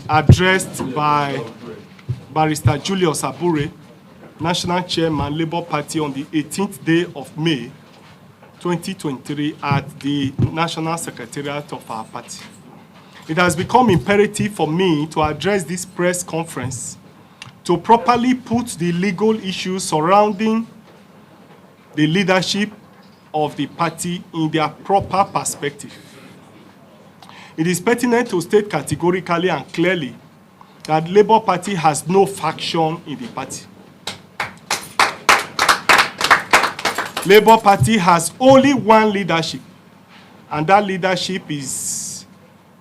addressed by Barrister Julius Abure, National Chairman, Labour Party, on the 18th day of May 2023 at the National Secretariat of our party. It has become imperative for me to address this press conference to properly put the legal issues surrounding the leadership of the party in their proper perspective. It is pertinent to state categorically and clearly that the Labour Party has no faction in the party. Labour Party has only one leadership, and that leadership is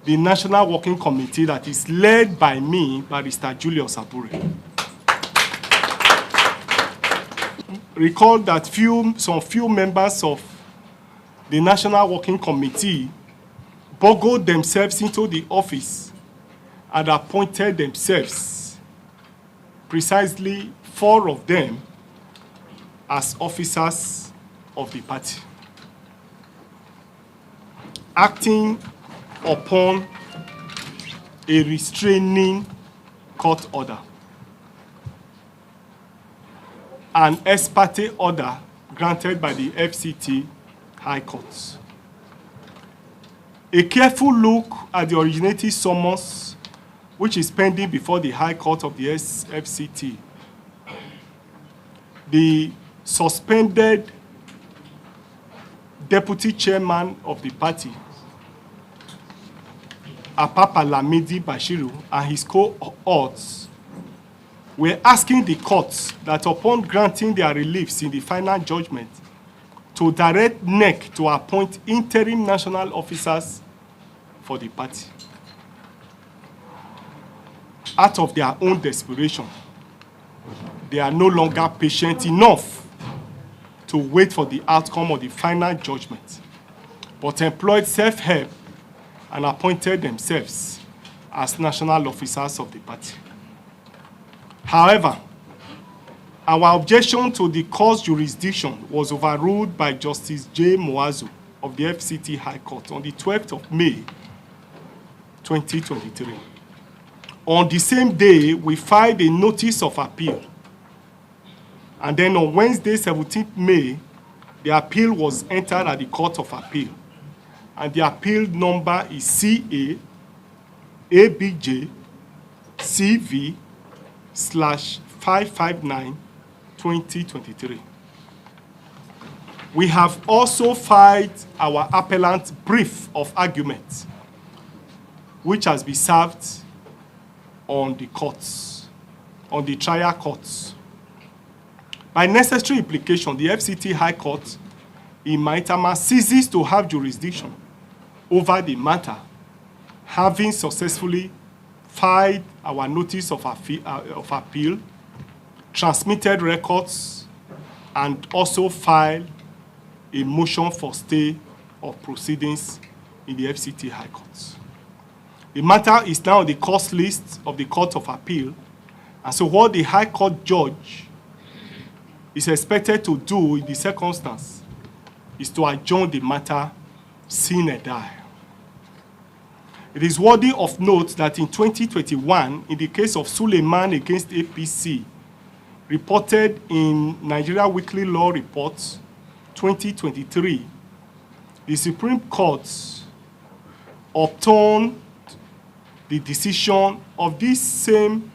the National Working Committee that is led by me, Barrister Julius Abure. Recall that some few members of the National Working Committee burgled themselves into the office and appointed themselves, precisely 4 of them, as officers of the party, acting upon a restraining court order, an ex parte order granted by the FCT High Court. A careful look at the originating summons, which is pending before the High Court of the FCT, the suspended deputy chairman of the party, Apapa Lamidi Bashiru, and his cohorts were asking the courts that upon granting their reliefs in the final judgment, to direct NEC to appoint interim national officers for the party. Out of their own desperation, they are no longer patient enough to wait for the outcome of the final judgment, but employed self-help and appointed themselves as national officers of the party. However, our objection to the court's jurisdiction was overruled by Justice J. Moazu of the FCT High Court on the 12th of May 2023. On the same day, we filed a notice of appeal. And then on Wednesday, 17th May, the appeal was entered at the Court of Appeal. And the appeal number is CA ABJ CV/559/2023. We have also filed our appellant brief of argument, which has been served on the courts, on the trial courts. By necessary implication, the FCT High Court in Maitama ceases to have jurisdiction over the matter, having successfully filed our notice of appeal, transmitted records, and also filed a motion for stay of proceedings in the FCT High Court. The matter is now on the court list of the Court of Appeal, and so what the High Court judge is expected to do in the circumstance is to adjourn the matter sine die. It is worthy of note that in 2021, in the case of Suleiman against APC, reported in Nigeria Weekly Law Reports 2023, the Supreme Court overturned the decision of this same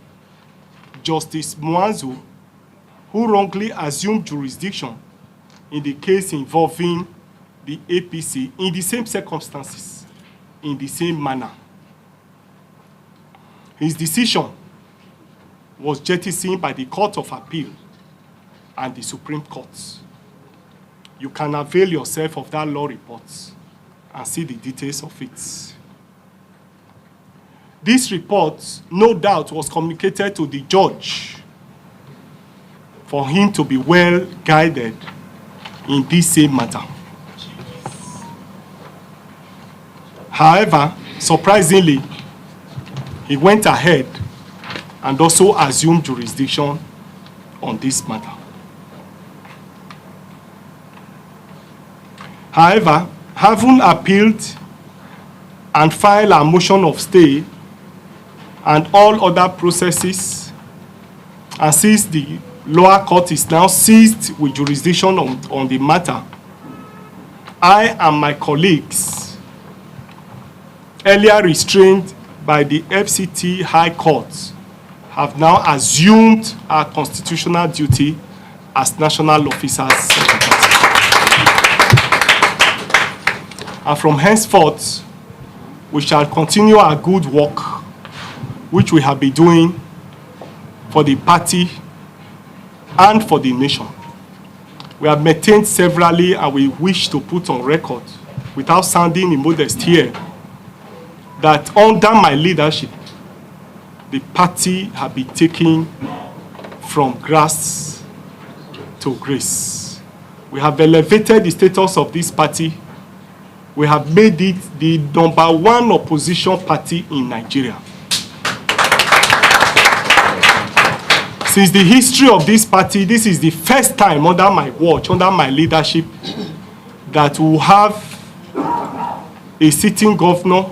Justice Moazu, who wrongly assumed jurisdiction in the case involving the APC in the same circumstances, in the same manner. His decision was jettisoned by the Court of Appeal and the Supreme Court. You can avail yourself of that law report and see the details of it. This report, no doubt, was communicated to the judge for him to be well guided in this same matter. However, surprisingly, he went ahead and also assumed jurisdiction on this matter. However, having appealed and filed a motion of stay and all other processes, and since the lower court is now seized with jurisdiction on the matter, I and my colleagues, earlier restrained by the FCT High Court, have now assumed our constitutional duty as national officers of the party. And from henceforth, we shall continue our good work, which we have been doing for the party and for the nation. We have maintained severally, and we wish to put on record, without sounding immodest here, that under my leadership, the party has been taken from grass to grace. We have elevated the status of this party. We have made it the #1 opposition party in Nigeria. Since the history of this party, this is the first time under my watch, under my leadership, that we will have a sitting governor,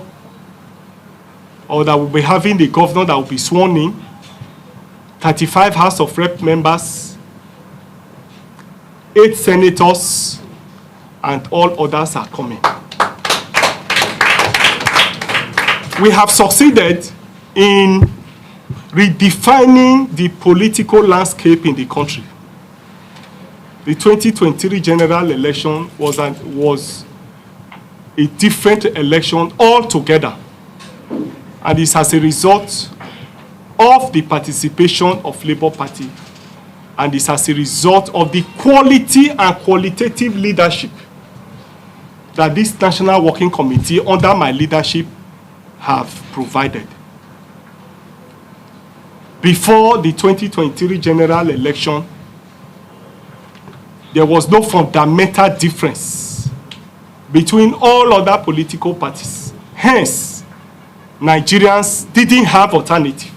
or that we'll be having the governor that will be sworn in, 35 House of Rep members, 8 senators, and all others are coming. We have succeeded in redefining the political landscape in the country. The 2023 general election was a different election altogether. And it's as a result of the participation of Labour Party, and it's as a result of the quality and qualitative leadership that this National Working Committee under my leadership have provided. Before the 2023 general election, there was no fundamental difference between all other political parties. Hence, Nigerians didn't have alternative.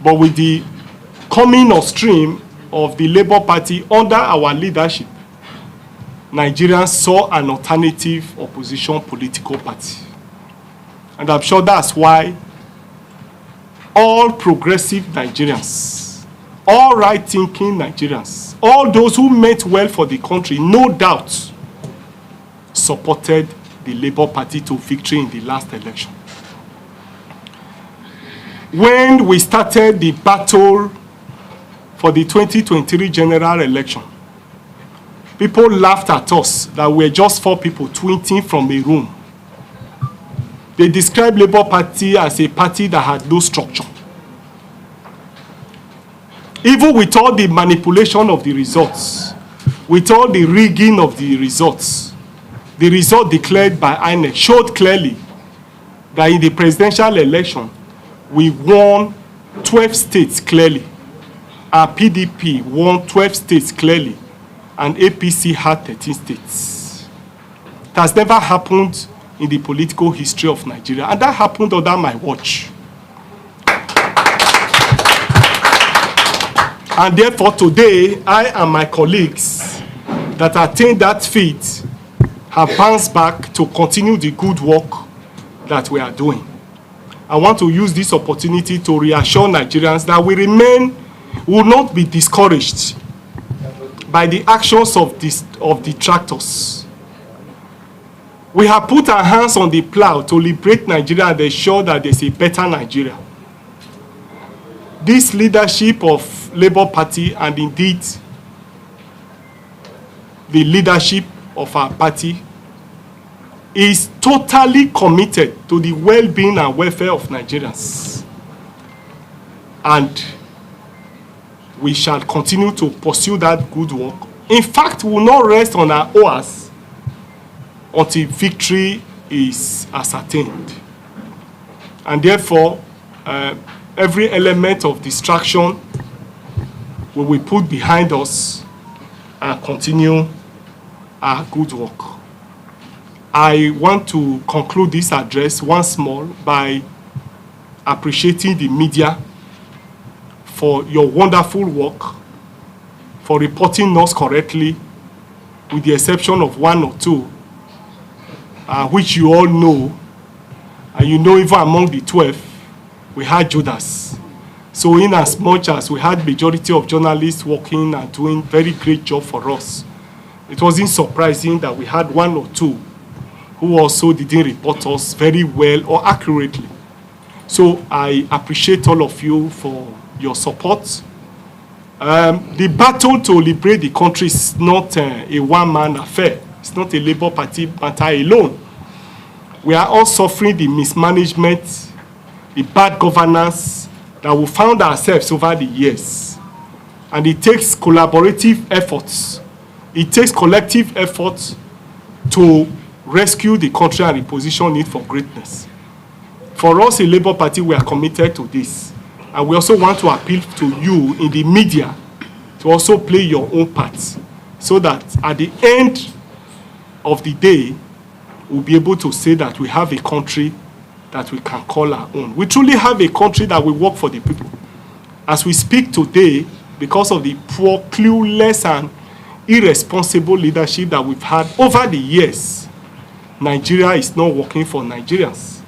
But with the coming on stream of the Labour Party under our leadership, Nigerians saw an alternative opposition political party. And I'm sure that's why all progressive Nigerians, all right-thinking Nigerians, all those who meant well for the country, no doubt, supported the Labour Party to victory in the last election. When we started the battle for the 2023 general election, people laughed at us that we were just 4 people tweeting from a room. They described Labour Party as a party that had no structure. Even with all the manipulation of the results, with all the rigging of the results, the result declared by INEC showed clearly that in the presidential election, we won 12 states clearly. Our PDP won 12 states clearly, and APC had 13 states. It has never happened in the political history of Nigeria, and that happened under my watch. And therefore today, I and my colleagues that attained that feat have bounced back to continue the good work that we are doing. I want to use this opportunity to reassure Nigerians that we will not be discouraged by the actions of detractors. We have put our hands on the plow to liberate Nigeria and ensure that there's a better Nigeria. This leadership of Labour Party, and indeed the leadership of our party, is totally committed to the well-being and welfare of Nigerians. And we shall continue to pursue that good work. In fact, we will not rest on our oars until victory is ascertained. And therefore, every element of distraction we will put behind us and continue our good work. I want to conclude this address once more by appreciating the media for your wonderful work, for reporting us correctly, with the exception of 1 or 2, which you all know, and you know even among the 12, we had Judas. So in as much as we had majority of journalists working and doing very great job for us, it wasn't surprising that we had one or two who also didn't report us very well or accurately. So I appreciate all of you for your support. The battle to liberate the country is not a one-man affair. It's not a Labour Party matter alone. We are all suffering the mismanagement, the bad governance that we found ourselves over the years. And it takes collaborative efforts. It takes collective efforts to rescue the country and reposition it for greatness. For us in Labour Party, we are committed to this. And we also want to appeal to you in the media to also play your own part, so that at the end of the day, we'll be able to say that we have a country that we can call our own. We truly have a country that will work for the people. As we speak today, because of the poor, clueless, and irresponsible leadership that we've had over the years, Nigeria is not working for Nigerians.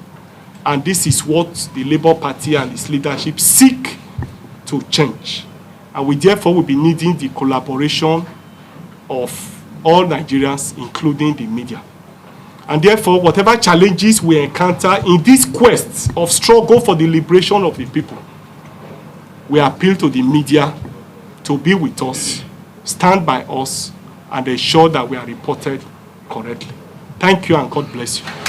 And this is what the Labour Party and its leadership seek to change. And we therefore will be needing the collaboration of all Nigerians, including the media. And therefore, whatever challenges we encounter in this quest of struggle for the liberation of the people, we appeal to the media to be with us, stand by us, and ensure that we are reported correctly. Thank you, and God bless you.